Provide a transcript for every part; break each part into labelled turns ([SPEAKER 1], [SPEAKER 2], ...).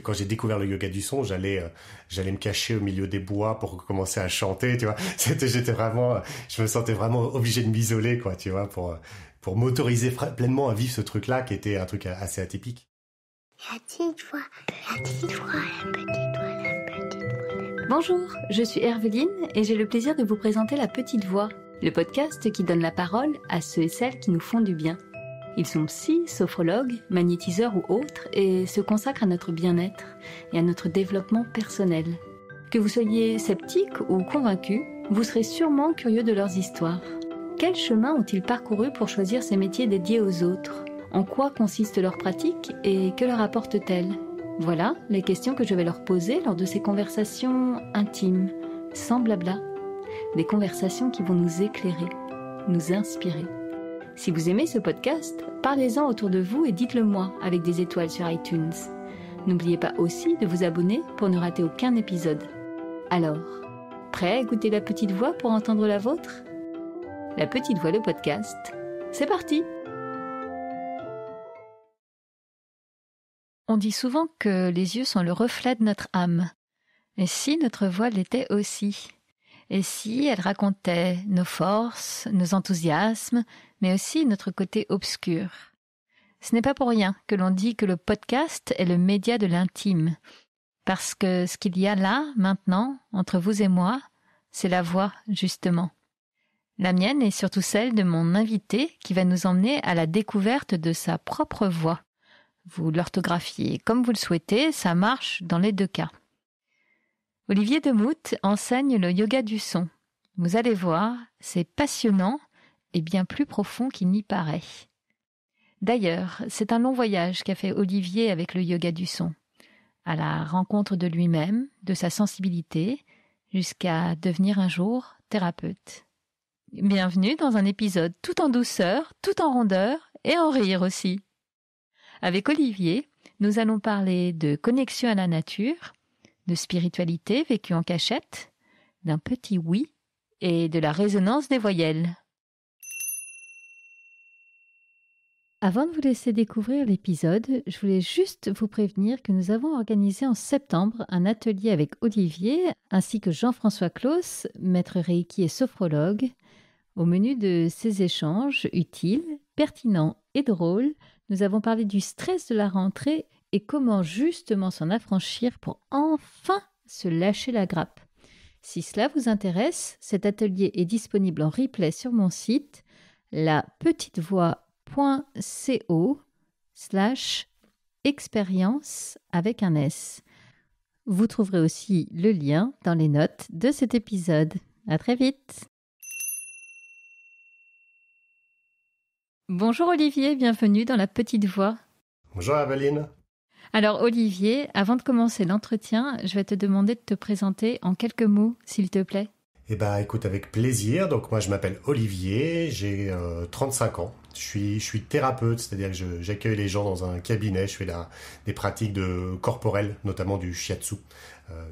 [SPEAKER 1] Quand j'ai découvert le yoga du son, j'allais me cacher au milieu des bois pour commencer à chanter, tu vois. Je me sentais vraiment obligé de m'isoler, quoi, tu vois, pour m'autoriser pleinement à vivre ce truc-là qui était un truc assez atypique.
[SPEAKER 2] La petite voix, la petite voix, la petite voix, la petite voix.
[SPEAKER 3] Bonjour, je suis Herveline et j'ai le plaisir de vous présenter La Petite Voix, le podcast qui donne la parole à ceux et celles qui nous font du bien. Ils sont psy, sophrologues, magnétiseurs ou autres et se consacrent à notre bien-être et à notre développement personnel. Que vous soyez sceptique ou convaincu, vous serez sûrement curieux de leurs histoires. Quel chemin ont-ils parcouru pour choisir ces métiers dédiés aux autres ? En quoi consiste leur pratique et que leur apporte-t-elle ? Voilà les questions que je vais leur poser lors de ces conversations intimes, sans blabla. Des conversations qui vont nous éclairer, nous inspirer. Si vous aimez ce podcast, parlez-en autour de vous et dites-le moi avec des étoiles sur iTunes. N'oubliez pas aussi de vous abonner pour ne rater aucun épisode. Alors, prêt à écouter La Petite Voix pour entendre la vôtre ? La Petite Voix, le podcast, c'est parti ! On dit souvent que les yeux sont le reflet de notre âme. Et si notre voix l'était aussi ? Et si elle racontait nos forces, nos enthousiasmes, mais aussi notre côté obscur ? Ce n'est pas pour rien que l'on dit que le podcast est le média de l'intime. Parce que ce qu'il y a là, maintenant, entre vous et moi, c'est la voix, justement. La mienne et surtout celle de mon invité qui va nous emmener à la découverte de sa propre voix. Vous l'orthographiez comme vous le souhaitez, ça marche dans les deux cas. Olivier Demuth enseigne le yoga du son. Vous allez voir, c'est passionnant et bien plus profond qu'il n'y paraît. D'ailleurs, c'est un long voyage qu'a fait Olivier avec le yoga du son, à la rencontre de lui-même, de sa sensibilité, jusqu'à devenir un jour thérapeute. Bienvenue dans un épisode tout en douceur, tout en rondeur et en rire aussi. Avec Olivier, nous allons parler de connexion à la nature, de spiritualité vécue en cachette, d'un petit oui et de la résonance des voyelles. Avant de vous laisser découvrir l'épisode, je voulais juste vous prévenir que nous avons organisé en septembre un atelier avec Olivier ainsi que Jean-François Claus, maître Reiki et sophrologue. Au menu de ces échanges utiles, pertinents et drôles, nous avons parlé du stress de la rentrée et comment justement s'en affranchir pour enfin se lâcher la grappe. Si cela vous intéresse, cet atelier est disponible en replay sur mon site lapetitevoix.co/expérience avec un S. Vous trouverez aussi le lien dans les notes de cet épisode. À très vite. Bonjour Olivier, bienvenue dans La Petite Voix.
[SPEAKER 1] Bonjour Herveline.
[SPEAKER 3] Alors Olivier, avant de commencer l'entretien, je vais te demander de te présenter en quelques mots, s'il te plaît.
[SPEAKER 1] Eh ben, écoute, avec plaisir. Donc moi, je m'appelle Olivier, j'ai 35 ans. Je suis thérapeute, c'est-à-dire que j'accueille les gens dans un cabinet. Je fais des pratiques corporelles, notamment du shiatsu,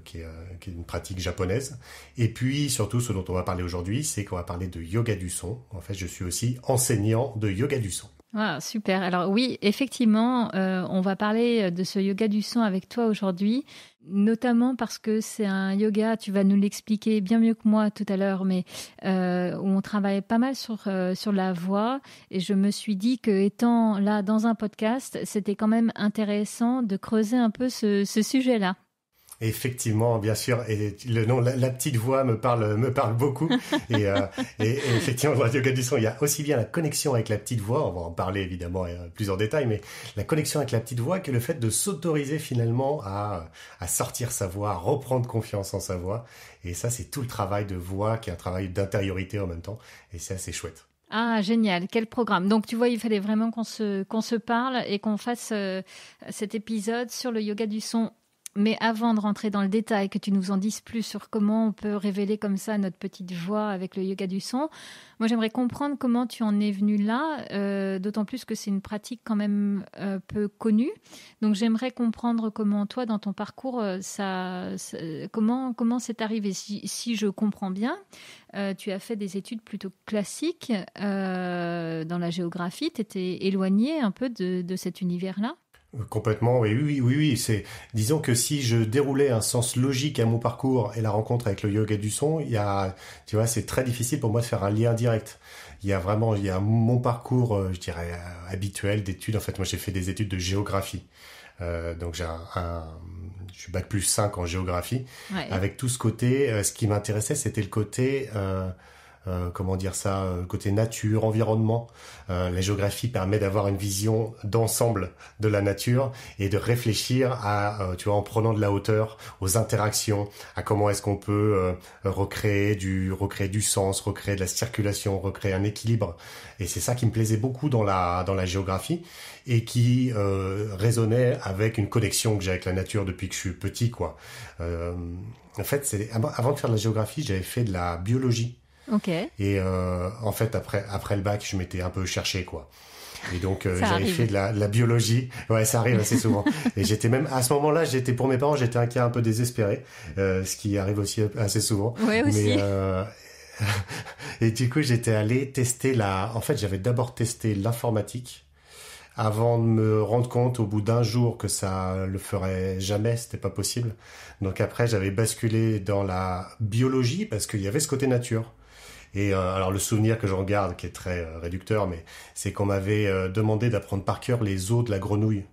[SPEAKER 1] qui est une pratique japonaise. Et puis surtout, ce dont on va parler aujourd'hui, c'est qu'on va parler de yoga du son. En fait, je suis aussi enseignant de yoga du son.
[SPEAKER 3] Ah, super. Alors oui, effectivement, on va parler de ce yoga du son avec toi aujourd'hui, notamment parce que c'est un yoga, tu vas nous l'expliquer bien mieux que moi tout à l'heure, mais où on travaille pas mal sur la voix, et je me suis dit que étant là dans un podcast, c'était quand même intéressant de creuser un peu ce sujet-là.
[SPEAKER 1] Effectivement, bien sûr, et le nom la petite voix me parle beaucoup et effectivement dans le yoga du son, il y a aussi bien la connexion avec la petite voix, on va en parler évidemment plus en détail, mais la connexion avec la petite voix que le fait de s'autoriser finalement à sortir sa voix, à reprendre confiance en sa voix, et ça c'est tout le travail de voix qui est un travail d'intériorité en même temps, et c'est assez chouette.
[SPEAKER 3] Ah, génial, quel programme. Donc, tu vois, il fallait vraiment qu'on se parle et qu'on fasse cet épisode sur le yoga du son. Mais avant de rentrer dans le détail, que tu nous en dises plus sur comment on peut révéler comme ça notre petite voix avec le yoga du son, moi j'aimerais comprendre comment tu en es venu là, d'autant plus que c'est une pratique quand même peu connue. Donc j'aimerais comprendre comment toi, dans ton parcours, comment c'est arrivé. Si je comprends bien, tu as fait des études plutôt classiques dans la géographie, tu étais éloigné un peu de cet univers-là.
[SPEAKER 1] Complètement, oui. Disons que si je déroulais un sens logique à mon parcours et la rencontre avec le yoga du son, tu vois, c'est très difficile pour moi de faire un lien direct. Il y a mon parcours, je dirais, habituel d'études. En fait, moi, j'ai fait des études de géographie. Donc, je suis bac+5 en géographie.
[SPEAKER 3] Ouais.
[SPEAKER 1] Avec tout ce côté, ce qui m'intéressait, c'était le côté, côté nature, environnement. La géographie permet d'avoir une vision d'ensemble de la nature et de réfléchir tu vois, en prenant de la hauteur aux interactions, à comment est-ce qu'on peut recréer du sens, recréer de la circulation, recréer un équilibre. Et c'est ça qui me plaisait beaucoup dans la géographie et qui résonnait avec une connexion que j'ai avec la nature depuis que je suis petit, quoi. En fait, avant de faire de la géographie, j'avais fait de la biologie.
[SPEAKER 3] Ok.
[SPEAKER 1] Et en fait, après le bac, je m'étais un peu cherché, quoi. Et donc, j'avais fait de la biologie. Ouais, ça arrive assez souvent. Et j'étais même, à ce moment-là, pour mes parents, j'étais un peu désespéré. Ce qui arrive aussi assez souvent.
[SPEAKER 3] Ouais, aussi.
[SPEAKER 1] Et du coup, j'étais allé tester en fait, j'avais d'abord testé l'informatique avant de me rendre compte au bout d'un jour que ça le ferait jamais, c'était pas possible. Donc après, j'avais basculé dans la biologie parce qu'il y avait ce côté nature. Et alors le souvenir que j'en garde, qui est très réducteur, mais c'est qu'on m'avait demandé d'apprendre par cœur les os de la grenouille.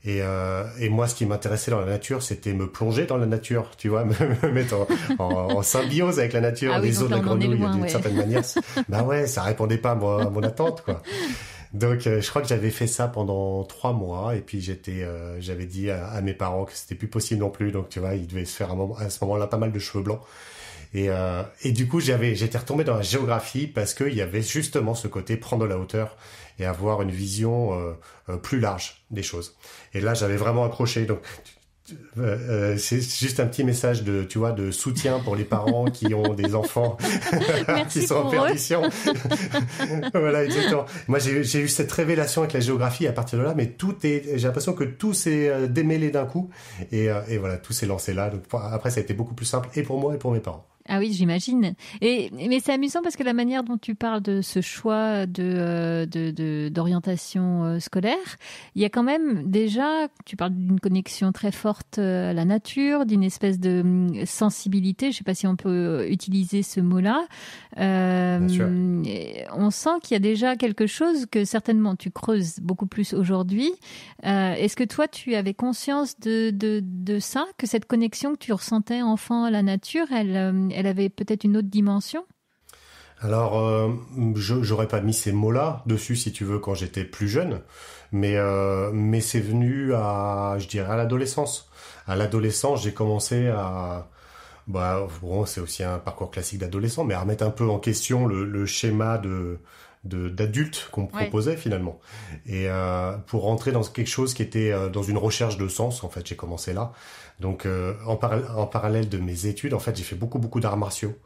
[SPEAKER 1] Et moi, ce qui m'intéressait dans la nature, c'était me plonger dans la nature, tu vois, me mettre en symbiose avec la nature,
[SPEAKER 3] Ah oui,
[SPEAKER 1] les os de la grenouille,
[SPEAKER 3] loin,
[SPEAKER 1] d'une certaine manière. Bah ouais, ça répondait pas à mon attente, quoi. Donc, je crois que j'avais fait ça pendant 3 mois, et puis j'avais dit à mes parents que c'était plus possible non plus. Donc, tu vois, il devait se faire à ce moment-là pas mal de cheveux blancs. Et du coup, j'étais retombé dans la géographie parce qu'il y avait justement ce côté prendre de la hauteur et avoir une vision plus large des choses. Et là, j'avais vraiment accroché. Donc, c'est juste un petit message tu vois, de soutien pour les parents qui ont des enfants qui sont en perdition. Voilà, exactement. Moi, j'ai eu cette révélation avec la géographie à partir de là, mais j'ai l'impression que tout s'est démêlé d'un coup. Et voilà, tout s'est lancé là. Donc, après, ça a été beaucoup plus simple et pour moi et pour mes parents.
[SPEAKER 3] Ah oui, j'imagine. Mais c'est amusant parce que la manière dont tu parles de ce choix d'orientation scolaire, il y a quand même déjà, tu parles d'une connexion très forte à la nature, d'une espèce de sensibilité, je ne sais pas si on peut utiliser ce mot-là.
[SPEAKER 1] Bien sûr.
[SPEAKER 3] On sent qu'il y a déjà quelque chose que certainement tu creuses beaucoup plus aujourd'hui. Est-ce que toi, tu avais conscience de ça, que cette connexion que tu ressentais enfant à la nature, elle avait peut-être une autre dimension?
[SPEAKER 1] Alors, j'aurais pas mis ces mots-là dessus, si tu veux, quand j'étais plus jeune, mais c'est venu je dirais, à l'adolescence. À l'adolescence, j'ai commencé c'est aussi un parcours classique d'adolescent, mais à remettre un peu en question le schéma d'adulte qu'on me proposait finalement. Et pour rentrer dans quelque chose qui était dans une recherche de sens, en fait, j'ai commencé là. Donc en parallèle de mes études, en fait, j'ai fait beaucoup d'arts martiaux.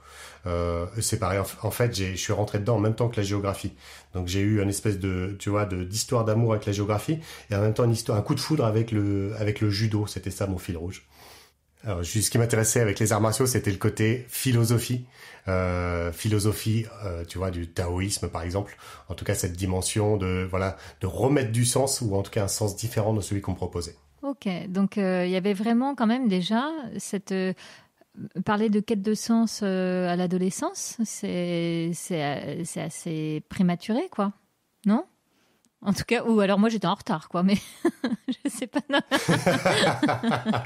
[SPEAKER 1] C'est pareil, en fait, je suis rentré dedans en même temps que la géographie. Donc j'ai eu une espèce d'histoire d'amour avec la géographie et en même temps un coup de foudre avec le judo. C'était ça mon fil rouge. Alors, ce qui m'intéressait avec les arts martiaux, c'était le côté philosophie. Tu vois, du taoïsme, par exemple. En tout cas, cette dimension de remettre du sens, ou en tout cas un sens différent de celui qu'on me proposait.
[SPEAKER 3] Ok, donc il y avait vraiment quand même déjà parler de quête de sens à l'adolescence, c'est assez prématuré, quoi, non? En tout cas, ou alors moi j'étais en retard, quoi, mais je sais pas. Non.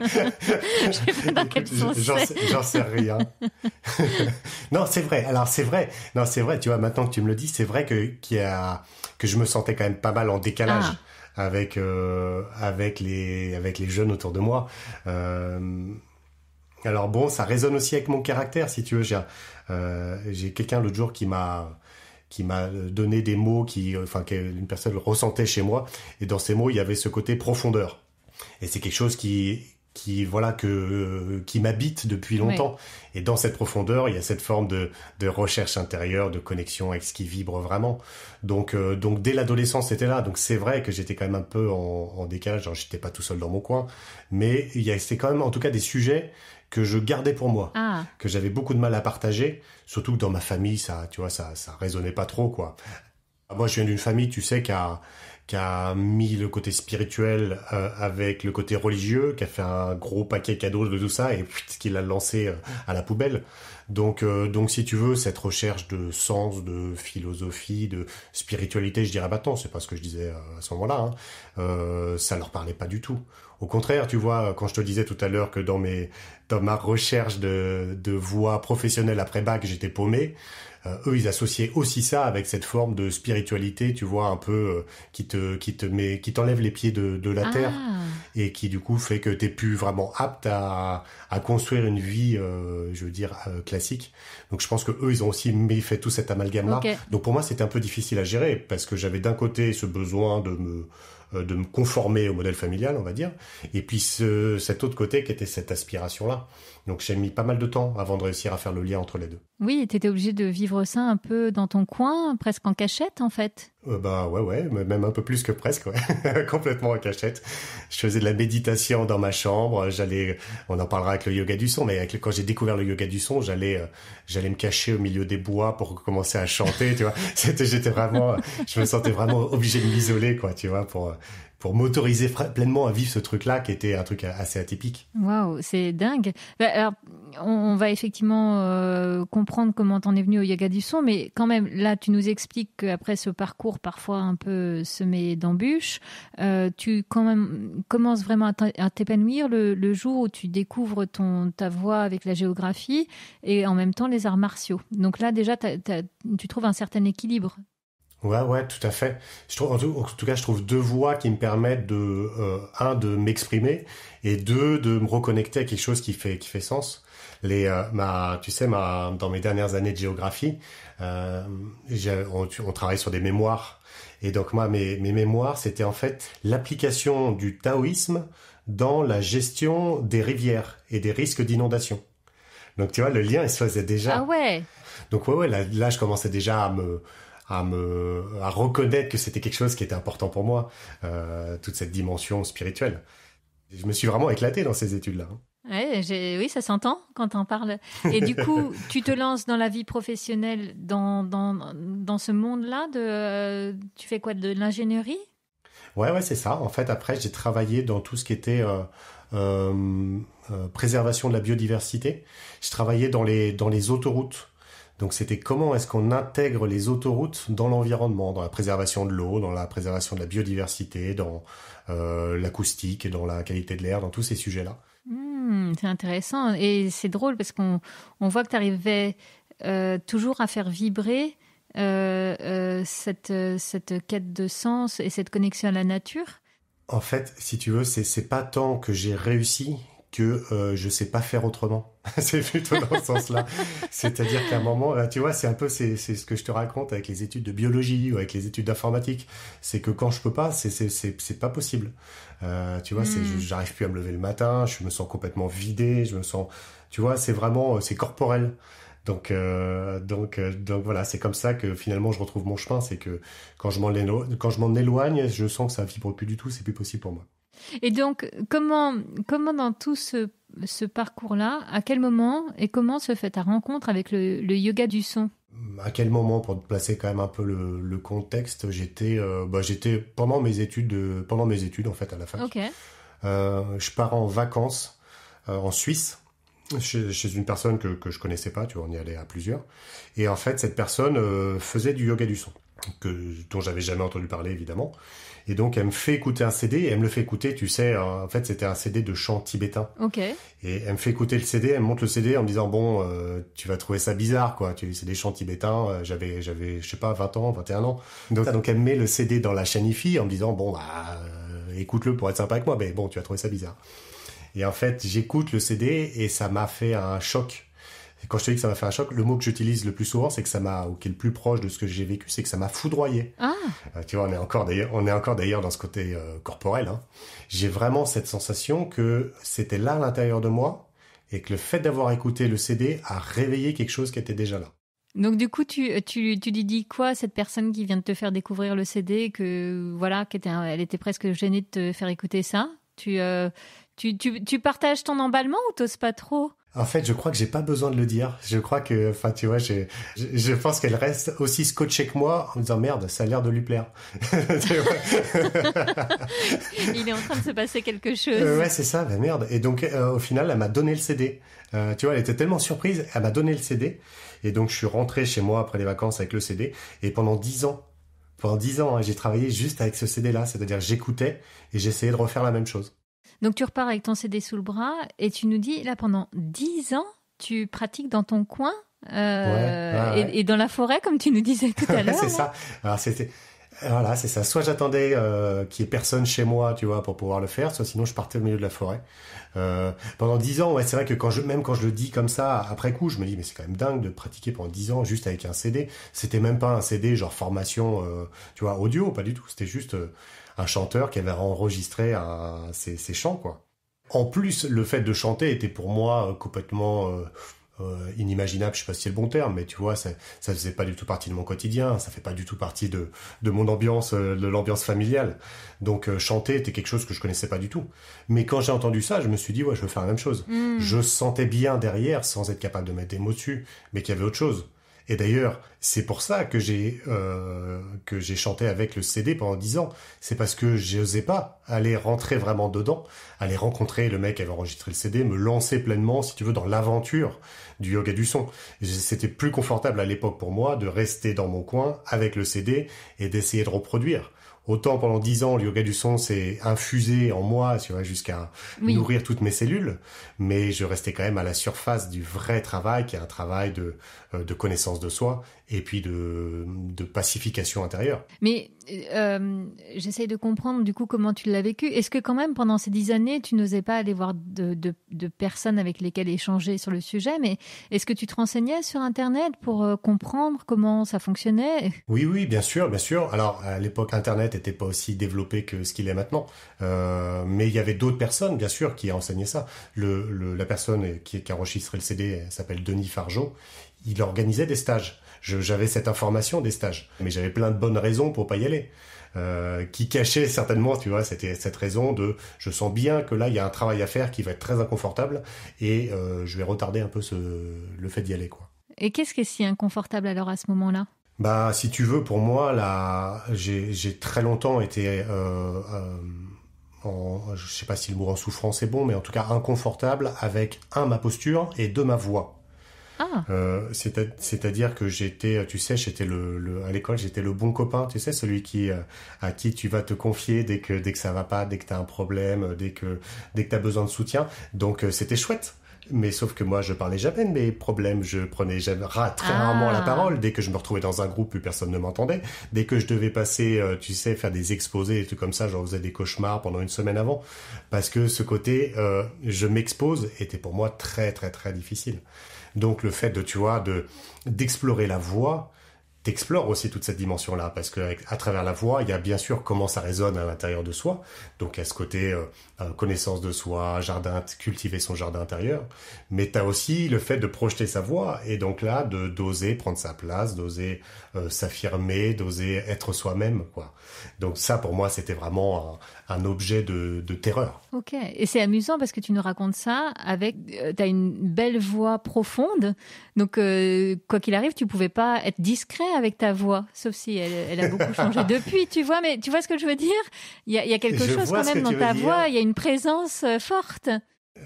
[SPEAKER 3] Je sais pas dans quel sens
[SPEAKER 1] j'en sais rien. Non, c'est vrai. Alors c'est vrai. Non, c'est vrai. Tu vois, maintenant que tu me le dis, c'est vrai que je me sentais quand même pas mal en décalage avec les jeunes autour de moi. Alors bon, ça résonne aussi avec mon caractère, si tu veux. J'ai quelqu'un l'autre jour qui m'a donné des mots qu'une personne ressentait chez moi, et dans ces mots il y avait ce côté profondeur, et c'est quelque chose qui m'habite depuis longtemps. Oui. Et dans cette profondeur il y a cette forme de recherche intérieure, de connexion avec ce qui vibre vraiment. Donc dès l'adolescence c'était là. Donc c'est vrai que j'étais quand même un peu en décalage, genre j'étais pas tout seul dans mon coin, mais c'était quand même en tout cas des sujets que je gardais pour moi, que j'avais beaucoup de mal à partager, surtout que dans ma famille, ça résonnait pas trop, quoi. Moi, je viens d'une famille, tu sais, qui a qui a mis le côté spirituel avec le côté religieux, qui a fait un gros paquet cadeau de tout ça et qui l'a lancé à la poubelle. Donc si tu veux, cette recherche de sens, de philosophie, de spiritualité, je dirais maintenant, c'est pas ce que je disais à ce moment-là, ça leur parlait pas du tout. Au contraire, tu vois, quand je te disais tout à l'heure que dans ma recherche de voie professionnelle après bac, j'étais paumé, eux, ils associaient aussi ça avec cette forme de spiritualité, tu vois, un peu qui t'enlève les pieds de la terre et qui du coup fait que t'es plus vraiment apte à construire une vie, je veux dire, classique. Donc je pense que eux, ils ont aussi fait tout cet amalgame-là.
[SPEAKER 3] Okay.
[SPEAKER 1] Donc pour moi, c'était un peu difficile à gérer parce que j'avais d'un côté ce besoin de me conformer au modèle familial, on va dire, et puis cet autre côté qui était cette aspiration-là. Donc j'ai mis pas mal de temps avant de réussir à faire le lien entre les deux.
[SPEAKER 3] Oui, tu étais obligé de vivre ça un peu dans ton coin, presque en cachette en fait.
[SPEAKER 1] Ouais, même un peu plus que presque, ouais. Complètement en cachette. Je faisais de la méditation dans ma chambre, on en parlera avec le yoga du son, mais quand j'ai découvert le yoga du son, j'allais me cacher au milieu des bois pour commencer à chanter, tu vois. Je me sentais vraiment obligé de m'isoler, quoi, tu vois, pour m'autoriser pleinement à vivre ce truc-là qui était un truc assez atypique.
[SPEAKER 3] Waouh, c'est dingue. Alors, on va effectivement comprendre comment t'en es venu au yoga du son, mais quand même, là, tu nous expliques qu'après ce parcours parfois un peu semé d'embûches, tu quand même commences vraiment à t'épanouir le jour où tu découvres ta voie avec la géographie et en même temps les arts martiaux. Donc là, déjà, tu trouves un certain équilibre.
[SPEAKER 1] Ouais, tout à fait. En tout cas, je trouve deux voies qui me permettent de m'exprimer et deux, de me reconnecter à quelque chose qui fait sens. Dans mes dernières années de géographie, on travaille sur des mémoires. Et donc, moi, mes mémoires, c'était en fait l'application du taoïsme dans la gestion des rivières et des risques d'inondation. Donc, tu vois, le lien, il se faisait déjà.
[SPEAKER 3] Ah ouais.
[SPEAKER 1] Donc, ouais, là, je commençais déjà à reconnaître que c'était quelque chose qui était important pour moi, toute cette dimension spirituelle. Je me suis vraiment éclaté dans ces études-là.
[SPEAKER 3] Ouais, oui, ça s'entend quand t'en parles. Et du coup, tu te lances dans la vie professionnelle dans ce monde-là tu fais quoi, de l'ingénierie?
[SPEAKER 1] Ouais, c'est ça. En fait, après, j'ai travaillé dans tout ce qui était préservation de la biodiversité. Je travaillais dans les autoroutes. Donc c'était comment est-ce qu'on intègre les autoroutes dans l'environnement, dans la préservation de l'eau, dans la préservation de la biodiversité, dans l'acoustique, dans la qualité de l'air, dans tous ces sujets-là.
[SPEAKER 3] C'est intéressant et c'est drôle parce qu'on voit que tu arrivais toujours à faire vibrer cette quête de sens et cette connexion à la nature.
[SPEAKER 1] En fait, si tu veux, c'est pas tant que j'ai réussi que je sais pas faire autrement. C'est plutôt dans ce sens-là. C'est-à-dire qu'à un moment, tu vois, c'est ce que je te raconte avec les études de biologie ou avec les études d'informatique. C'est que quand je peux pas, c'est pas possible. Tu vois, j'arrive plus à me lever le matin, je me sens complètement vidé, tu vois, c'est corporel. Donc voilà, c'est comme ça que finalement je retrouve mon chemin. C'est que quand je m'en éloigne, je sens que ça vibre plus du tout, c'est plus possible pour moi.
[SPEAKER 3] Et donc, comment dans tout ce parcours-là, à quel moment et comment se fait ta rencontre avec le yoga du son?
[SPEAKER 1] À quel moment, pour te placer quand même un peu le contexte, j'étais pendant mes études en fait à la fac.
[SPEAKER 3] Okay.
[SPEAKER 1] Je pars en vacances en Suisse chez une personne que je connaissais pas, tu vois, on y allait à plusieurs. Et en fait, cette personne faisait du yoga du son, dont j'avais jamais entendu parler évidemment. Et donc, elle me fait écouter un CD, et elle me le fait écouter, tu sais, en fait, c'était un CD de chant tibétain.
[SPEAKER 3] Ok.
[SPEAKER 1] Et elle me fait écouter le CD, elle me montre le CD en me disant, bon, tu vas trouver ça bizarre, quoi. C'est des chants tibétains, j'avais, je sais pas, 20 ans, 21 ans. Donc elle me met le CD dans la chaîne hi-fi en me disant, bon, écoute-le pour être sympa avec moi, mais bon, tu vas trouver ça bizarre. Et en fait, j'écoute le CD et ça m'a fait un choc. Et quand je te dis que ça m'a fait un choc, le mot que j'utilise le plus souvent, c'est que ou qui est le plus proche de ce que j'ai vécu, c'est que ça m'a foudroyé.
[SPEAKER 3] Ah.
[SPEAKER 1] Tu vois, on est encore d'ailleurs dans ce côté corporel. Hein. J'ai vraiment cette sensation que c'était là à l'intérieur de moi et que le fait d'avoir écouté le CD a réveillé quelque chose qui était déjà là.
[SPEAKER 3] Donc du coup, tu lui dis quoi à cette personne qui vient de te faire découvrir le CD, que voilà, elle était presque gênée de te faire écouter ça? Tu Tu partages ton emballement ou t'oses pas trop?
[SPEAKER 1] En fait, je crois que j'ai pas besoin de le dire. Je crois que, enfin, tu vois, je pense qu'elle reste aussi scotchée que moi en me disant merde, ça a l'air de lui plaire.
[SPEAKER 3] Il est en train de se passer quelque chose.
[SPEAKER 1] Ouais, c'est ça, bah merde. Et donc, au final, elle m'a donné le CD. Tu vois, elle était tellement surprise, elle m'a donné le CD. Et donc, je suis rentré chez moi après les vacances avec le CD. Et pendant 10 ans, hein, j'ai travaillé juste avec ce CD-là. C'est-à-dire, j'écoutais et j'essayais de refaire la même chose.
[SPEAKER 3] Donc tu repars avec ton CD sous le bras et tu nous dis, là, pendant 10 ans, tu pratiques dans ton coin
[SPEAKER 1] ouais.
[SPEAKER 3] Et dans la forêt, comme tu nous disais tout à l'heure.
[SPEAKER 1] C'est ça. Alors, voilà, c'est ça. Soit j'attendais qu'il y ait personne chez moi, tu vois, pour pouvoir le faire, soit sinon je partais au milieu de la forêt. Pendant 10 ans, ouais, c'est vrai que même quand je le dis comme ça, après coup, je me dis, mais c'est quand même dingue de pratiquer pendant 10 ans juste avec un CD. C'était même pas un CD genre formation, tu vois, audio, pas du tout. C'était juste un chanteur qui avait enregistré ses chants, quoi. En plus, le fait de chanter était pour moi complètement inimaginable, je sais pas si c'est le bon terme, mais tu vois, ça faisait pas du tout partie de mon quotidien, ça fait pas du tout partie de mon ambiance, de l'ambiance familiale. Donc chanter était quelque chose que je connaissais pas du tout. Mais quand j'ai entendu ça, je me suis dit, ouais, je veux faire la même chose. Je sentais bien derrière, sans être capable de mettre des mots dessus, mais qu'il y avait autre chose. Et d'ailleurs, c'est pour ça que j'ai chanté avec le CD pendant 10 ans. C'est parce que j'osais pas aller rentrer vraiment dedans, aller rencontrer le mec qui avait enregistré le CD, me lancer pleinement, si tu veux, dans l'aventure du yoga du son. C'était plus confortable à l'époque pour moi de rester dans mon coin avec le CD et d'essayer de reproduire. Autant pendant 10 ans, le yoga du son s'est infusé en moi, tu vois, jusqu'à nourrir toutes mes cellules, mais je restais quand même à la surface du vrai travail, qui est un travail de connaissance de soi et puis de pacification intérieure.
[SPEAKER 3] Mais j'essaye de comprendre du coup comment tu l'as vécu. Est-ce que quand même pendant ces 10 années, tu n'osais pas aller voir de personnes avec lesquelles échanger sur le sujet, mais est-ce que tu te renseignais sur Internet pour comprendre comment ça fonctionnait?
[SPEAKER 1] Oui, bien sûr. Alors, à l'époque, Internet n'était pas aussi développé que ce qu'il est maintenant, mais il y avait d'autres personnes, bien sûr, qui enseignaient ça. La personne qui a enregistré le CD, elle s'appelle Denis Fargeau. Il organisait des stages. J'avais cette information des stages, mais j'avais plein de bonnes raisons pour pas y aller, qui cachaient certainement, tu vois, c'était cette raison de, je sens bien que là il y a un travail à faire qui va être très inconfortable et je vais retarder un peu le fait d'y aller, quoi.
[SPEAKER 3] Et qu'est-ce qui est si inconfortable alors à ce moment-là?
[SPEAKER 1] Bah, si tu veux, pour moi, là, j'ai très longtemps été je sais pas si le mot en souffrance est bon, mais en tout cas inconfortable avec ma posture et ma voix.
[SPEAKER 3] Ah.
[SPEAKER 1] C'est-à-dire que j'étais, tu sais, à l'école, j'étais le bon copain, tu sais, celui à qui tu vas te confier dès que ça va pas, dès que t'as un problème, dès que t'as besoin de soutien. Donc c'était chouette. Mais sauf que moi, je parlais jamais de mes problèmes, je prenais très rarement la parole. Dès que je me retrouvais dans un groupe, plus personne ne m'entendait. Dès que je devais passer, tu sais, faire des exposés et tout comme ça, j'en faisais des cauchemars pendant une semaine avant. Parce que ce côté, je m'expose, était pour moi très, très, très difficile. Donc le fait d'explorer la voix, t'explores aussi toute cette dimension-là, parce que à travers la voix, il y a bien sûr comment ça résonne à l'intérieur de soi. Donc à ce côté connaissance de soi, cultiver son jardin intérieur, mais t'as aussi le fait de projeter sa voix et donc là d'oser prendre sa place, d'oser s'affirmer, d'oser être soi-même, quoi. Donc ça pour moi c'était vraiment un objet de terreur.
[SPEAKER 3] Ok, et c'est amusant parce que tu nous racontes ça avec t'as une belle voix profonde, donc quoi qu'il arrive tu pouvais pas être discret avec ta voix, sauf si elle a beaucoup changé depuis, tu vois, mais tu vois ce que je veux dire? Il y a quelque chose quand même dans ta voix, il y a une présence forte.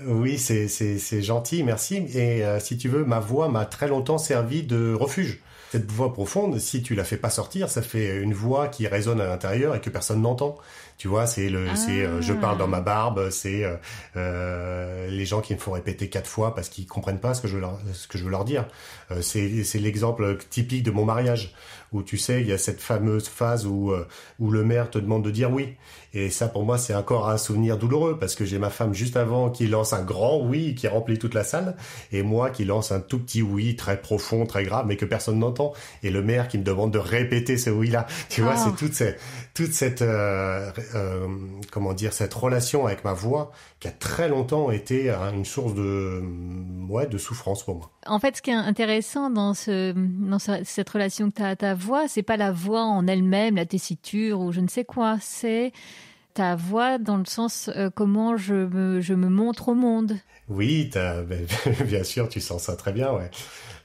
[SPEAKER 1] Oui, c'est gentil, merci. Et si tu veux, ma voix m'a très longtemps servi de refuge. Cette voix profonde, si tu la fais pas sortir, ça fait une voix qui résonne à l'intérieur et que personne n'entend. Tu vois, c'est je parle dans ma barbe, c'est les gens qui me font répéter 4 fois parce qu'ils comprennent pas ce que je veux leur dire. C'est l'exemple typique de mon mariage où tu sais, il y a cette fameuse phase où le maire te demande de dire oui. Et ça, pour moi, c'est encore un souvenir douloureux parce que j'ai ma femme juste avant qui lance un grand oui qui remplit toute la salle et moi qui lance un tout petit oui très profond, très grave, mais que personne n'entend. Et le maire qui me demande de répéter ce oui-là. Tu vois, c'est toute cette comment dire, cette relation avec ma voix qui a très longtemps été une source de souffrance pour moi.
[SPEAKER 3] En fait, ce qui est intéressant dans cette relation que tu as à ta voix, c'est pas la voix en elle-même, la tessiture ou je ne sais quoi, c'est ta voix dans le sens comment je me montre au monde.
[SPEAKER 1] Oui, bien sûr, tu sens ça très bien, ouais.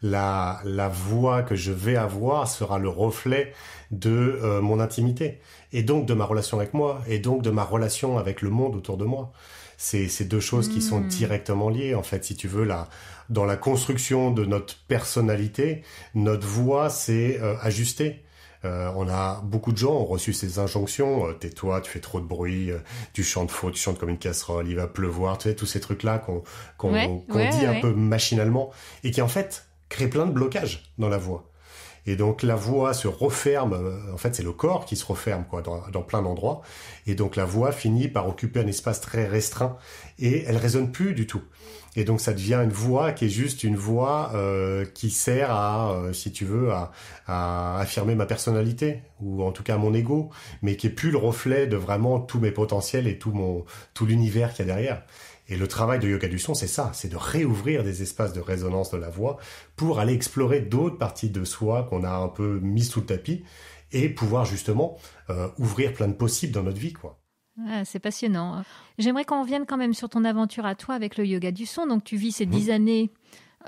[SPEAKER 1] La voix que je vais avoir sera le reflet de mon intimité, et donc de ma relation avec moi, et donc de ma relation avec le monde autour de moi. C'est deux choses qui sont directement liées, en fait, si tu veux, dans la construction de notre personnalité, notre voix s'est ajustée. On a beaucoup de gens ont reçu ces injonctions, tais-toi, tu fais trop de bruit, tu chantes faux, tu chantes comme une casserole, il va pleuvoir, tu sais, tous ces trucs-là qu'on dit un peu machinalement, et qui en fait créent plein de blocages dans la voix. Et donc la voix se referme, en fait c'est le corps qui se referme quoi dans plein d'endroits, et donc la voix finit par occuper un espace très restreint, et elle résonne plus du tout. Et donc ça devient une voix qui est juste une voix qui sert à, si tu veux, à affirmer ma personnalité, ou en tout cas mon ego, mais qui est plus le reflet de vraiment tous mes potentiels et tout l'univers qu'il y a derrière. Et le travail de yoga du son, c'est ça, c'est de réouvrir des espaces de résonance de la voix pour aller explorer d'autres parties de soi qu'on a un peu mis sous le tapis, et pouvoir justement ouvrir plein de possibles dans notre vie, quoi.
[SPEAKER 3] Ah, c'est passionnant. J'aimerais qu'on revienne quand même sur ton aventure à toi avec le yoga du son. Donc tu vis ces 10 années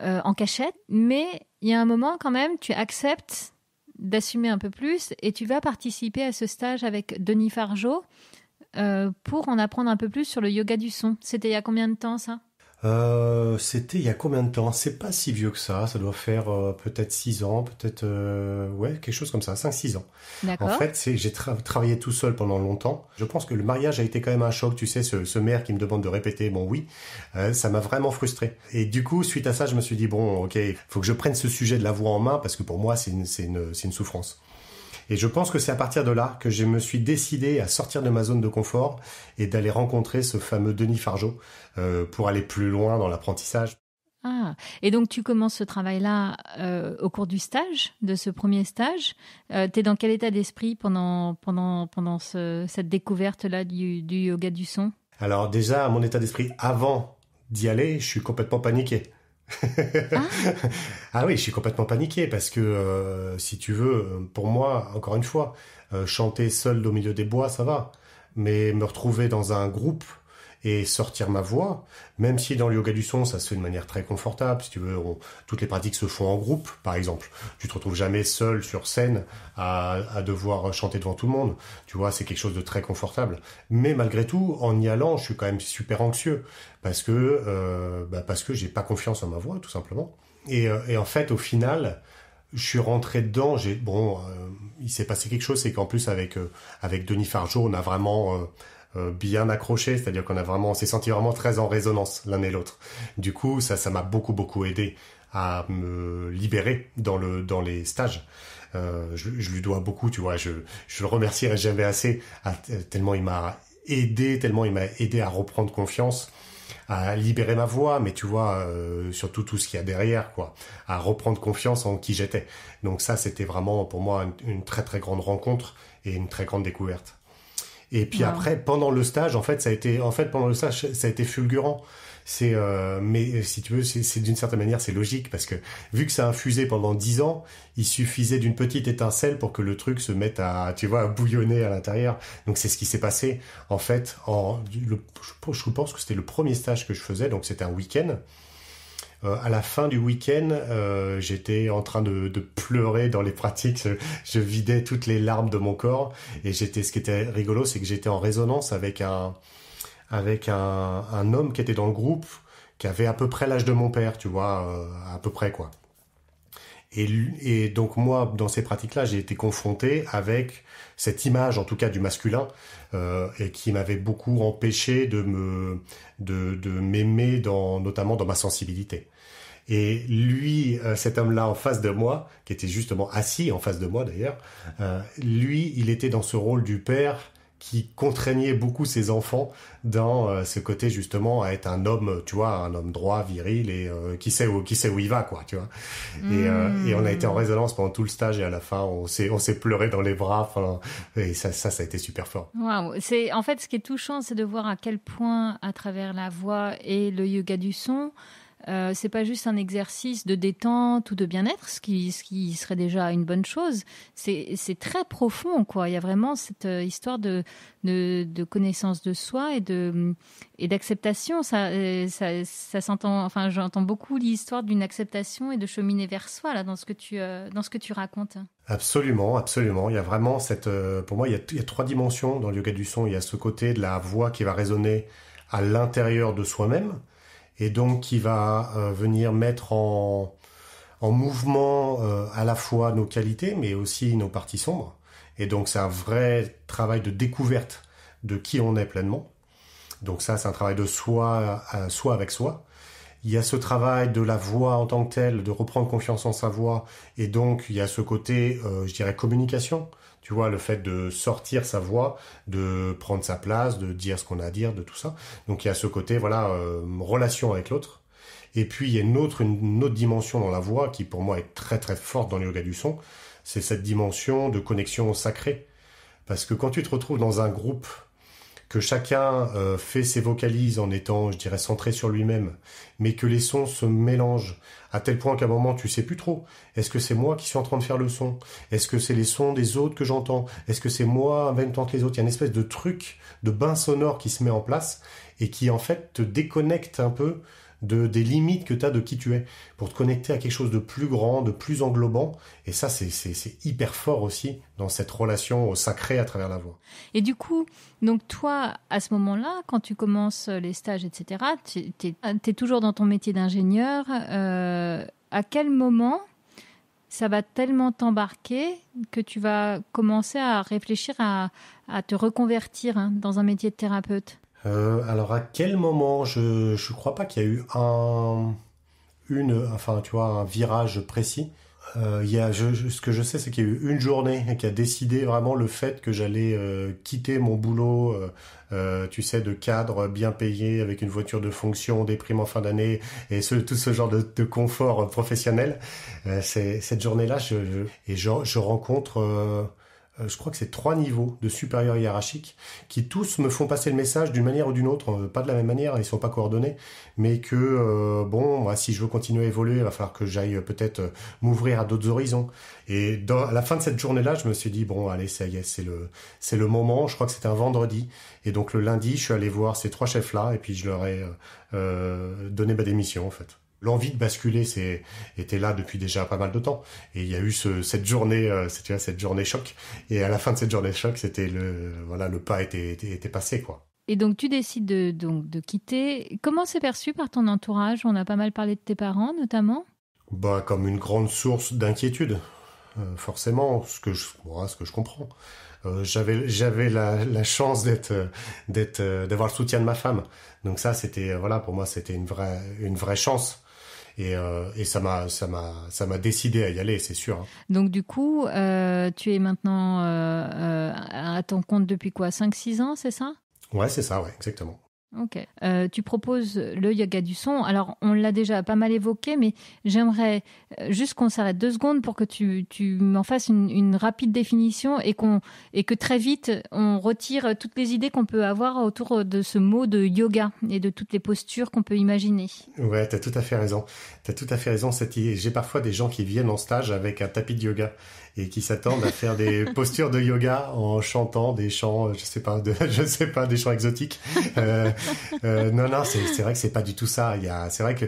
[SPEAKER 3] en cachette, mais il y a un moment quand même, tu acceptes d'assumer un peu plus et tu vas participer à ce stage avec Denis Fargeot pour en apprendre un peu plus sur le yoga du son. C'était il y a combien de temps ça ?
[SPEAKER 1] C'était il y a combien de temps ? C'est pas si vieux que ça doit faire peut-être 6 ans, peut-être ouais, quelque chose comme ça, 5-6 ans.
[SPEAKER 3] D'accord.
[SPEAKER 1] En fait, j'ai travaillé tout seul pendant longtemps. Je pense que le mariage a été quand même un choc, tu sais, ce maire qui me demande de répéter mon oui, ça m'a vraiment frustré. Et du coup, suite à ça, je me suis dit bon, OK, faut que je prenne ce sujet de la voix en main parce que pour moi, c'est une souffrance. Et je pense que c'est à partir de là que je me suis décidé à sortir de ma zone de confort et d'aller rencontrer ce fameux Denis Fargeot pour aller plus loin dans l'apprentissage.
[SPEAKER 3] Ah, et donc tu commences ce travail-là au cours du stage, de ce premier stage. T'es dans quel état d'esprit pendant cette découverte-là du yoga du son ?
[SPEAKER 1] Alors déjà, mon état d'esprit avant d'y aller, je suis complètement paniqué. Ah oui, je suis complètement paniqué parce que si tu veux, pour moi, encore une fois, chanter seul au milieu des bois, ça va. Mais me retrouver dans un groupe et sortir ma voix, même si dans le yoga du son, ça se fait de manière très confortable, si tu veux, toutes les pratiques se font en groupe, par exemple. Tu te retrouves jamais seul sur scène à devoir chanter devant tout le monde. Tu vois, c'est quelque chose de très confortable. Mais malgré tout, en y allant, je suis quand même super anxieux parce que j'ai pas confiance en ma voix, tout simplement. Et en fait, au final, je suis rentré dedans. Il s'est passé quelque chose, c'est qu'en plus avec Denis Fargeot, on a vraiment bien accroché, c'est-à-dire on s'est senti vraiment très en résonance l'un et l'autre. Du coup, ça m'a beaucoup aidé à me libérer dans les stages. Je lui dois beaucoup, tu vois. Je le remercierai jamais assez, tellement il m'a aidé à reprendre confiance, à libérer ma voix, mais tu vois, surtout tout ce qu'il y a derrière, quoi, à reprendre confiance en qui j'étais. Donc ça, c'était vraiment pour moi une très très grande rencontre et une très grande découverte. Et puis après, pendant le stage, ça a été fulgurant. Mais si tu veux, c'est d'une certaine manière, c'est logique parce que vu que ça a infusé pendant 10 ans, il suffisait d'une petite étincelle pour que le truc se mette à bouillonner à l'intérieur. Donc c'est ce qui s'est passé en fait. Je pense que c'était le premier stage que je faisais, donc c'était un week-end. À la fin du week-end, j'étais en train de pleurer dans les pratiques. Je vidais toutes les larmes de mon corps. Et ce qui était rigolo, c'est que j'étais en résonance avec un homme qui était dans le groupe, qui avait à peu près l'âge de mon père, tu vois, à peu près, quoi. Et donc moi, dans ces pratiques-là, j'ai été confronté avec cette image, en tout cas du masculin, et qui m'avait beaucoup empêché de m'aimer notamment dans ma sensibilité. Et lui, cet homme-là en face de moi, qui était justement assis en face de moi d'ailleurs, lui, il était dans ce rôle du père qui contraignait beaucoup ses enfants dans ce côté justement à être un homme, tu vois, un homme droit, viril et qui sait où il va, quoi, tu vois. Et on a été en résonance pendant tout le stage et à la fin on s'est pleuré dans les bras. Et ça a été super fort.
[SPEAKER 3] Waouh, c'est en fait ce qui est touchant, c'est de voir à quel point à travers la voix et le yoga du son, c'est pas juste un exercice de détente ou de bien-être, ce qui serait déjà une bonne chose. C'est très profond, quoi. Il y a vraiment cette histoire de connaissance de soi et d'acceptation. Ça s'entend. Enfin, j'entends beaucoup l'histoire d'une acceptation et de cheminer vers soi là dans ce que tu racontes.
[SPEAKER 1] Absolument, absolument. Il y a vraiment pour moi, il y a 3 dimensions dans le yoga du son. Il y a ce côté de la voix qui va résonner à l'intérieur de soi-même, et donc qui va venir mettre en mouvement à la fois nos qualités, mais aussi nos parties sombres. Et donc c'est un vrai travail de découverte de qui on est pleinement. Donc ça, c'est un travail de soi avec soi. Il y a ce travail de la voix en tant que telle, de reprendre confiance en sa voix, et donc il y a ce côté, je dirais, communication. Tu vois, le fait de sortir sa voix, de prendre sa place, de dire ce qu'on a à dire, de tout ça. Donc il y a ce côté, voilà, relation avec l'autre. Et puis il y a une autre dimension dans la voix qui pour moi est très très forte dans le yoga du son. C'est cette dimension de connexion au sacré. Parce que quand tu te retrouves dans un groupe, que chacun fait ses vocalises en étant, je dirais, centré sur lui-même, mais que les sons se mélangent à tel point qu'à un moment tu sais plus trop. Est-ce que c'est moi qui suis en train de faire le son? Est-ce que c'est les sons des autres que j'entends? Est-ce que c'est moi en même temps que les autres? Il y a une espèce de truc, de bain sonore qui se met en place et qui en fait te déconnecte un peu des limites que tu as de qui tu es, pour te connecter à quelque chose de plus grand, de plus englobant. Et ça, c'est hyper fort aussi dans cette relation au sacré à travers la voix.
[SPEAKER 3] Et du coup, donc toi, à ce moment-là, quand tu commences les stages, etc., tu es toujours dans ton métier d'ingénieur. À quel moment ça va tellement t'embarquer que tu vas commencer à réfléchir à te reconvertir dans un métier de thérapeute?
[SPEAKER 1] Alors à quel moment? Je crois pas qu'il y a eu un virage précis. Ce que je sais, c'est qu'il y a eu une journée qui a décidé vraiment le fait que j'allais quitter mon boulot, tu sais, de cadre bien payé avec une voiture de fonction, des primes en fin d'année et tout ce genre de confort professionnel. C'est cette journée-là, je rencontre. Je crois que c'est 3 niveaux de supérieurs hiérarchiques qui tous me font passer le message d'une manière ou d'une autre, pas de la même manière, ils sont pas coordonnés, mais que moi, si je veux continuer à évoluer, il va falloir que j'aille peut-être m'ouvrir à d'autres horizons. Et à la fin de cette journée-là, je me suis dit bon, allez, ça y est, c'est le moment. Je crois que c'était un vendredi, et donc le lundi, je suis allé voir ces 3 chefs-là, et puis je leur ai donné ma démission en fait. L'envie de basculer était là depuis déjà pas mal de temps. Et il y a eu cette journée, cette journée choc. Et à la fin de cette journée choc, c'était le pas était passé, quoi.
[SPEAKER 3] Et donc tu décides de quitter. Comment c'est perçu par ton entourage? On a pas mal parlé de tes parents, notamment.
[SPEAKER 1] Comme une grande source d'inquiétude, forcément, ce que je comprends. J'avais la chance d'avoir le soutien de ma femme. Donc ça, c'était pour moi, c'était une vraie chance. Et ça m'a décidé à y aller, c'est sûr. Hein.
[SPEAKER 3] Donc du coup, tu es maintenant à ton compte depuis quoi, 5-6 ans, c'est ça?
[SPEAKER 1] Ouais, c'est ça, ouais, exactement.
[SPEAKER 3] Ok. Tu proposes le yoga du son. Alors, on l'a déjà pas mal évoqué, mais j'aimerais juste qu'on s'arrête 2 secondes pour que tu m'en fasses une rapide définition et que très vite, on retire toutes les idées qu'on peut avoir autour de ce mot de yoga et de toutes les postures qu'on peut imaginer.
[SPEAKER 1] Ouais, t'as tout à fait raison. J'ai parfois des gens qui viennent en stage avec un tapis de yoga et qui s'attendent à faire des postures de yoga en chantant des chants, je sais pas, des chants exotiques. Non, c'est vrai que c'est pas du tout ça. C'est vrai que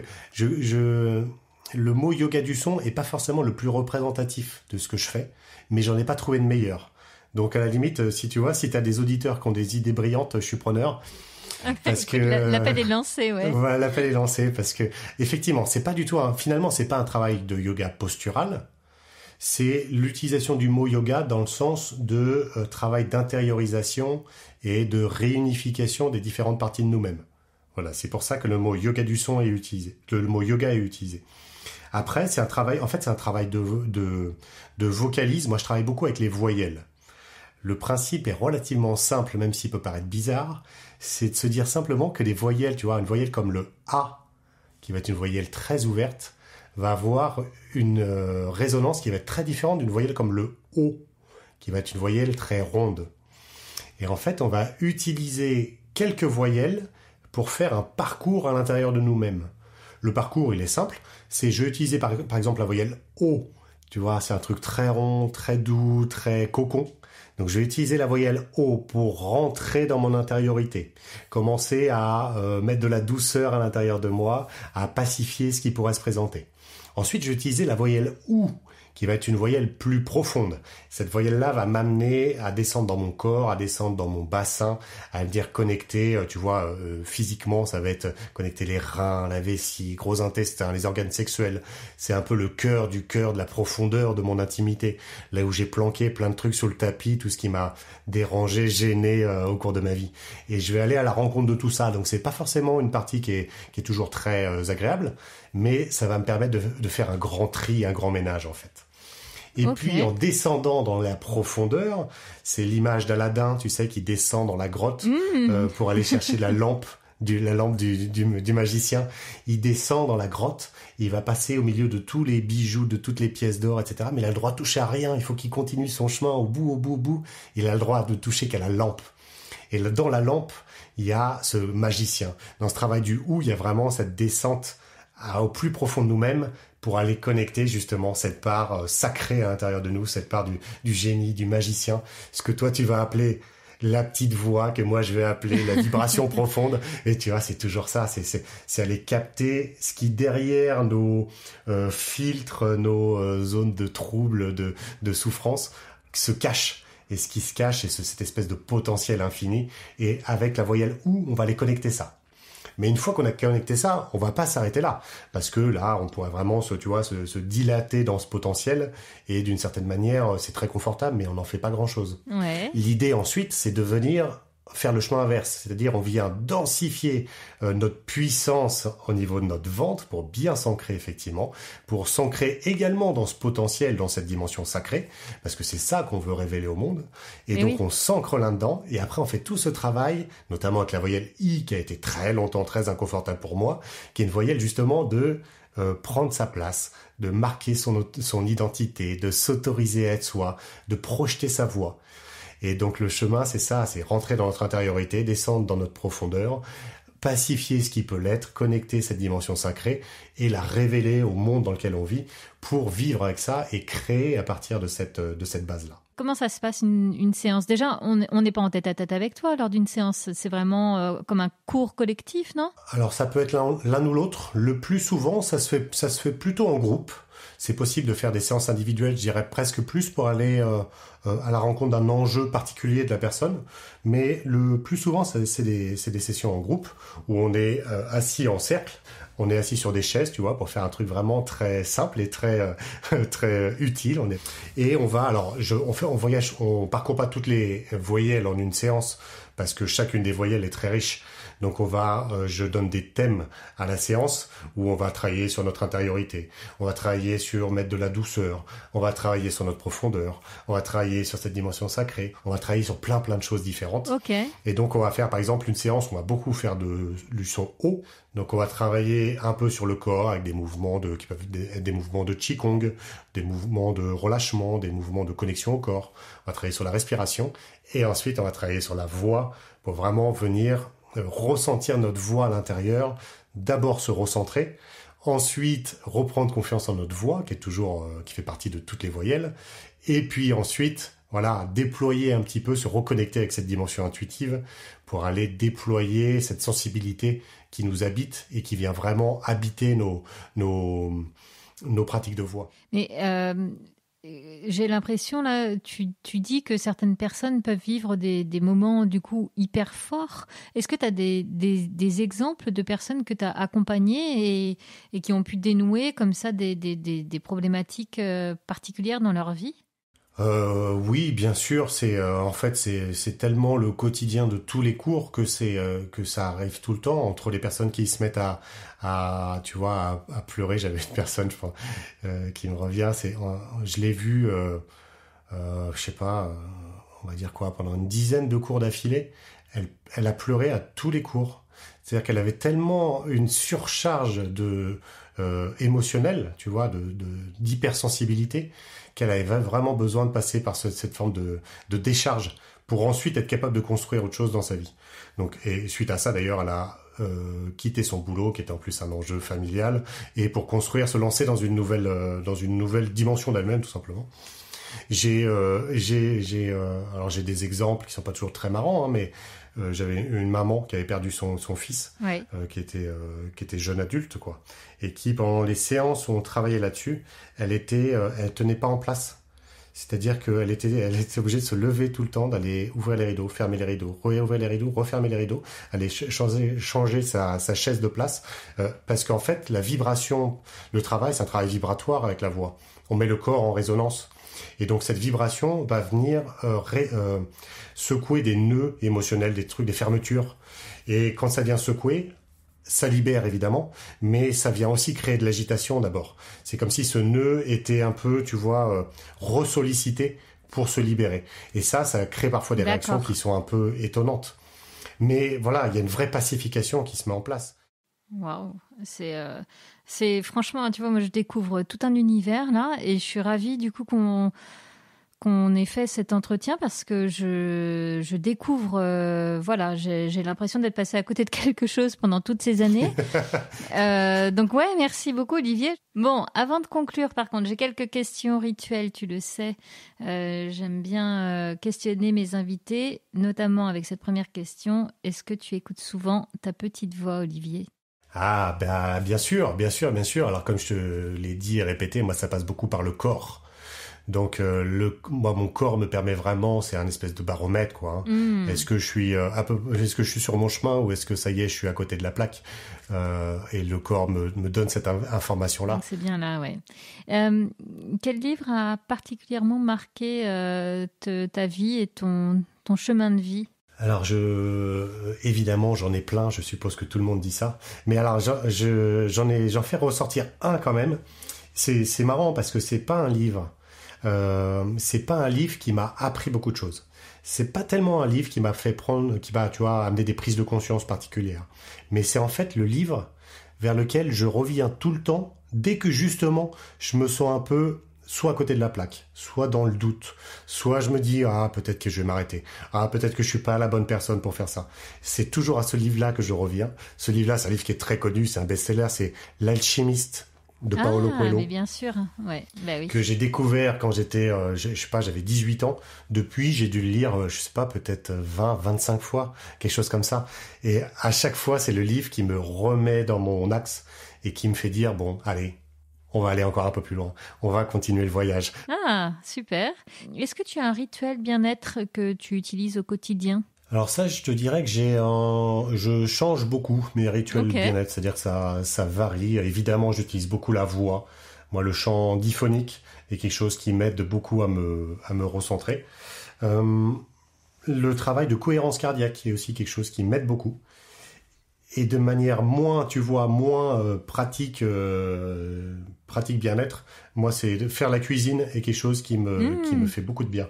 [SPEAKER 1] le mot yoga du son est pas forcément le plus représentatif de ce que je fais, mais j'en ai pas trouvé de meilleur. Donc à la limite, si t'as des auditeurs qui ont des idées brillantes, je suis preneur. Parce que
[SPEAKER 3] l'appel est lancé, ouais.
[SPEAKER 1] Voilà, l'appel est lancé parce que effectivement, c'est pas du tout finalement, c'est pas un travail de yoga postural. C'est l'utilisation du mot yoga dans le sens de travail d'intériorisation et de réunification des différentes parties de nous-mêmes. Voilà, c'est pour ça que le mot yoga du son est utilisé, que le mot yoga est utilisé. Après, c'est un travail de vocalise. Moi, je travaille beaucoup avec les voyelles. Le principe est relativement simple, même s'il peut paraître bizarre. C'est de se dire simplement que les voyelles, tu vois, une voyelle comme le A, qui va être une voyelle très ouverte, va avoir une résonance qui va être très différente d'une voyelle comme le O, qui va être une voyelle très ronde. Et en fait, on va utiliser quelques voyelles pour faire un parcours à l'intérieur de nous-mêmes. le parcours, il est simple. Je vais utiliser par exemple la voyelle O. Tu vois, c'est un truc très rond, très doux, très cocon. Donc je vais utiliser la voyelle O pour rentrer dans mon intériorité, commencer à mettre de la douceur à l'intérieur de moi, à pacifier ce qui pourrait se présenter. Ensuite, je vais utiliser la voyelle OU, qui va être une voyelle plus profonde. Cette voyelle-là va m'amener à descendre dans mon corps, à descendre dans mon bassin, à me dire connecter, tu vois, physiquement, ça va être connecter les reins, la vessie, gros intestin, les organes sexuels. C'est un peu le cœur du cœur, de la profondeur de mon intimité, là où j'ai planqué plein de trucs sur le tapis, tout ce qui m'a dérangé, gêné au cours de ma vie. Et je vais aller à la rencontre de tout ça. Donc c'est pas forcément une partie qui est toujours très agréable, mais ça va me permettre de faire un grand tri, un grand ménage en fait. Et puis, en descendant dans la profondeur, c'est l'image d'Aladin, tu sais, qui descend dans la grotte pour aller chercher la lampe du magicien. Il descend dans la grotte, il va passer au milieu de tous les bijoux, de toutes les pièces d'or, etc. Mais il a le droit de toucher à rien, il faut qu'il continue son chemin au bout. Il a le droit de toucher qu'à la lampe. Et dans la lampe, il y a ce magicien. Dans ce travail du OU, il y a vraiment cette descente au plus profond de nous-mêmes pour aller connecter justement cette part sacrée à l'intérieur de nous, cette part du génie, du magicien, ce que toi tu vas appeler la petite voix, que moi je vais appeler la vibration profonde. Et tu vois, c'est toujours ça, c'est aller capter ce qui derrière nos filtres, nos zones de trouble, de souffrance, se cache. Et ce qui se cache, c'est cette espèce de potentiel infini. Et avec la voyelle OU, on va aller connecter ça. Mais une fois qu'on a connecté ça, on va pas s'arrêter là. Parce que là, on pourrait vraiment se dilater dans ce potentiel. Et d'une certaine manière, c'est très confortable, mais on n'en fait pas grand-chose.
[SPEAKER 3] Ouais.
[SPEAKER 1] L'idée ensuite, c'est de venir faire le chemin inverse. C'est-à-dire, on vient densifier notre puissance au niveau de notre ventre pour bien s'ancrer effectivement, pour s'ancrer également dans ce potentiel, dans cette dimension sacrée, parce que c'est ça qu'on veut révéler au monde. Et donc, on s'ancre là-dedans. Et après, on fait tout ce travail, notamment avec la voyelle I, qui a été très longtemps très inconfortable pour moi, qui est une voyelle justement de prendre sa place, de marquer son identité, de s'autoriser à être soi, de projeter sa voix. Et donc le chemin, c'est ça, c'est rentrer dans notre intériorité, descendre dans notre profondeur, pacifier ce qui peut l'être, connecter cette dimension sacrée et la révéler au monde dans lequel on vit pour vivre avec ça et créer à partir de cette base-là.
[SPEAKER 3] Comment ça se passe une séance ? Déjà, on n'est pas en tête-à-tête avec toi lors d'une séance. C'est vraiment comme un cours collectif, non ? Alors
[SPEAKER 1] ça peut être l'un ou l'autre. Le plus souvent, ça se fait plutôt en groupe. C'est possible de faire des séances individuelles, je dirais presque plus pour aller à la rencontre d'un enjeu particulier de la personne. Mais le plus souvent, c'est des sessions en groupe où on est assis en cercle. On est assis sur des chaises, tu vois, pour faire un truc vraiment très simple et très très utile. Et on va on parcourt pas toutes les voyelles en une séance parce que chacune des voyelles est très riche. Donc je donne des thèmes à la séance où on va travailler sur notre intériorité, on va travailler sur mettre de la douceur, on va travailler sur notre profondeur, on va travailler sur cette dimension sacrée, on va travailler sur plein de choses différentes.
[SPEAKER 3] Okay.
[SPEAKER 1] Et donc on va faire par exemple une séance où on va beaucoup faire du son haut. Donc on va travailler un peu sur le corps avec des mouvements qui peuvent être des mouvements de Qigong, des mouvements de relâchement, des mouvements de connexion au corps. On va travailler sur la respiration et ensuite on va travailler sur la voix pour vraiment venir ressentir notre voix à l'intérieur, d'abord se recentrer, ensuite reprendre confiance en notre voix qui fait partie de toutes les voyelles, et puis ensuite déployer un petit peu, se reconnecter avec cette dimension intuitive pour aller déployer cette sensibilité qui nous habite et qui vient vraiment habiter nos pratiques de voix.
[SPEAKER 3] Mais j'ai l'impression, là, tu dis que certaines personnes peuvent vivre des moments, du coup, hyper forts. Est-ce que tu as des exemples de personnes que tu as accompagnées et qui ont pu dénouer comme ça des problématiques particulières dans leur vie ?
[SPEAKER 1] Oui, bien sûr. C'est tellement le quotidien de tous les cours que ça arrive tout le temps entre les personnes qui se mettent à pleurer. J'avais une personne, je pense, qui me revient. Je l'ai vue, je sais pas, on va dire quoi, pendant une dizaine de cours d'affilée. Elle a pleuré à tous les cours. C'est-à-dire qu'elle avait tellement une surcharge émotionnelle, tu vois, d'hypersensibilité, qu'elle avait vraiment besoin de passer par cette forme de décharge pour ensuite être capable de construire autre chose dans sa vie. Donc, et suite à ça, d'ailleurs, elle a quitter son boulot, qui était en plus un enjeu familial, et pour se lancer dans une nouvelle dimension d'elle-même, tout simplement. Alors j'ai des exemples qui sont pas toujours très marrants, hein, mais j'avais une maman qui avait perdu son fils,
[SPEAKER 3] Oui.
[SPEAKER 1] qui était jeune adulte, quoi, et qui pendant les séances où on travaillait là-dessus, elle tenait pas en place. C'est-à-dire qu'elle était obligée de se lever tout le temps, d'aller ouvrir les rideaux, fermer les rideaux, réouvrir les rideaux, refermer les rideaux, aller changer sa chaise de place, parce qu'en fait, la vibration, le travail, c'est un travail vibratoire avec la voix. On met le corps en résonance. Et donc cette vibration va venir secouer des nœuds émotionnels, des trucs, des fermetures. Et quand ça vient secouer, ça libère évidemment, mais ça vient aussi créer de l'agitation d'abord. C'est comme si ce nœud était un peu, tu vois, ressollicité pour se libérer. Et ça crée parfois des réactions qui sont un peu étonnantes. Mais voilà, il y a une vraie pacification qui se met en place.
[SPEAKER 3] Waouh, c'est franchement, tu vois, moi je découvre tout un univers là, et je suis ravie du coup qu'on ait fait cet entretien parce que je découvre, voilà, j'ai l'impression d'être passée à côté de quelque chose pendant toutes ces années. Donc ouais, merci beaucoup Olivier. Bon, avant de conclure, par contre, j'ai quelques questions rituelles, tu le sais. J'aime bien questionner mes invités, notamment avec cette première question. Est-ce que tu écoutes souvent ta petite voix, Olivier ?
[SPEAKER 1] Ah, bah, bien sûr. Alors, comme je te l'ai dit et répété, moi, ça passe beaucoup par le corps. Donc, moi, mon corps me permet vraiment, c'est un espèce de baromètre, quoi. Hein. Est-ce que je suis sur mon chemin ou est-ce que ça y est, je suis à côté de la plaque? Et le corps me donne cette information-là.
[SPEAKER 3] Donc, c'est bien là, ouais. Quel livre a particulièrement marqué ta vie et ton chemin de vie?
[SPEAKER 1] Alors, évidemment, j'en ai plein, je suppose que tout le monde dit ça. Mais alors, j'en fais ressortir un quand même. C'est marrant parce que c'est pas un livre. C'est pas un livre qui m'a appris beaucoup de choses. C'est pas tellement un livre qui m'a tu vois, amener des prises de conscience particulières. Mais c'est en fait le livre vers lequel je reviens tout le temps dès que justement je me sens un peu soit à côté de la plaque, soit dans le doute, soit je me dis peut-être que je vais m'arrêter, peut-être que je suis pas la bonne personne pour faire ça. C'est toujours à ce livre-là que je reviens. Ce livre-là, c'est un livre qui est très connu, c'est un best-seller, c'est L'Alchimiste de Paulo Coelho.
[SPEAKER 3] Mais bien sûr, ouais, bah oui.
[SPEAKER 1] Que j'ai découvert quand j'étais, j'avais 18 ans. Depuis, j'ai dû le lire, peut-être 20, 25 fois, quelque chose comme ça. Et à chaque fois, c'est le livre qui me remet dans mon axe et qui me fait dire, bon, allez, on va aller encore un peu plus loin. On va continuer le voyage.
[SPEAKER 3] Ah, super. Est-ce que tu as un rituel bien-être que tu utilises au quotidien ?
[SPEAKER 1] Alors ça, je te dirais que je change beaucoup mes rituels de bien-être. C'est-à-dire que ça varie. Évidemment, j'utilise beaucoup la voix. Moi, le chant diphonique est quelque chose qui m'aide beaucoup à me recentrer. Le travail de cohérence cardiaque est aussi quelque chose qui m'aide beaucoup. Et de manière moins pratique bien-être, moi, c'est de faire la cuisine est quelque chose qui me fait beaucoup de bien.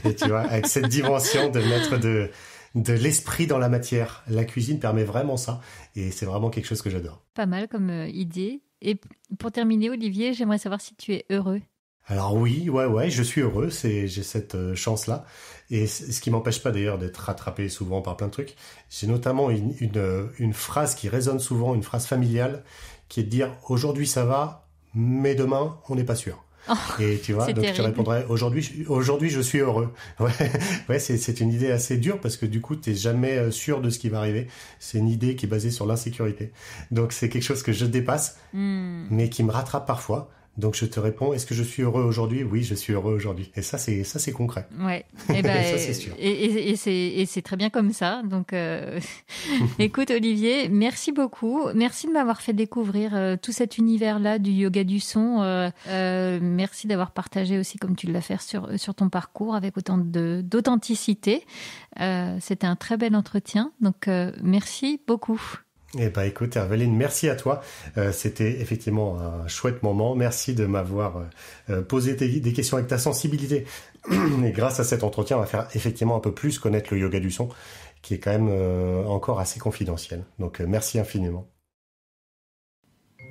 [SPEAKER 1] Et tu vois, avec cette dimension de mettre de l'esprit dans la matière, la cuisine permet vraiment ça. Et c'est vraiment quelque chose que j'adore.
[SPEAKER 3] Pas mal comme idée. Et pour terminer, Olivier, j'aimerais savoir si tu es heureux.
[SPEAKER 1] Alors oui, ouais, je suis heureux, j'ai cette chance-là. Et ce qui m'empêche pas d'ailleurs d'être rattrapé souvent par plein de trucs. J'ai notamment une phrase qui résonne souvent, une phrase familiale, qui est de dire « Aujourd'hui ça va, mais demain on n'est pas sûr ». Et tu vois, donc terrible. Tu répondrais aujourd'hui je suis heureux. Ouais, c'est une idée assez dure parce que du coup t'es jamais sûr de ce qui va arriver. C'est une idée qui est basée sur l'insécurité. Donc c'est quelque chose que je dépasse, mais qui me rattrape parfois. Donc je te réponds, est-ce que je suis heureux aujourd'hui ? Oui, je suis heureux aujourd'hui. Et ça c'est concret.
[SPEAKER 3] Ouais. Et ça
[SPEAKER 1] c'est sûr.
[SPEAKER 3] Et c'est très bien comme ça. Donc écoute Olivier, merci beaucoup. Merci de m'avoir fait découvrir tout cet univers-là du yoga du son. Merci d'avoir partagé aussi comme tu l'as fait sur ton parcours avec autant d'authenticité. C'était un très bel entretien. Donc merci beaucoup.
[SPEAKER 1] Eh ben, écoute, Herveline, merci à toi. C'était effectivement un chouette moment. Merci de m'avoir posé des questions avec ta sensibilité. Et grâce à cet entretien, on va faire effectivement un peu plus connaître le yoga du son, qui est quand même encore assez confidentiel. Donc, merci infiniment.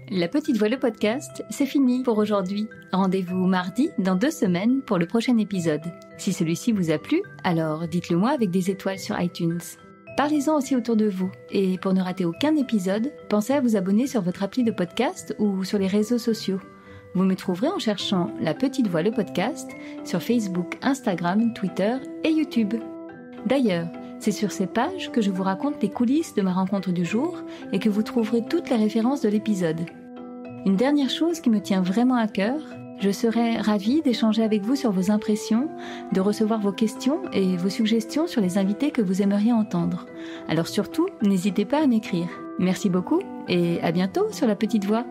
[SPEAKER 3] La Petite Voix, le podcast, c'est fini pour aujourd'hui. Rendez-vous mardi dans 2 semaines pour le prochain épisode. Si celui-ci vous a plu, alors dites-le moi avec des étoiles sur iTunes. Parlez-en aussi autour de vous. Et pour ne rater aucun épisode, pensez à vous abonner sur votre appli de podcast ou sur les réseaux sociaux. Vous me trouverez en cherchant La Petite Voix le podcast sur Facebook, Instagram, Twitter et YouTube. D'ailleurs, c'est sur ces pages que je vous raconte les coulisses de ma rencontre du jour et que vous trouverez toutes les références de l'épisode. Une dernière chose qui me tient vraiment à cœur, je serais ravie d'échanger avec vous sur vos impressions, de recevoir vos questions et vos suggestions sur les invités que vous aimeriez entendre. Alors surtout, n'hésitez pas à m'écrire. Merci beaucoup et à bientôt sur La Petite Voix.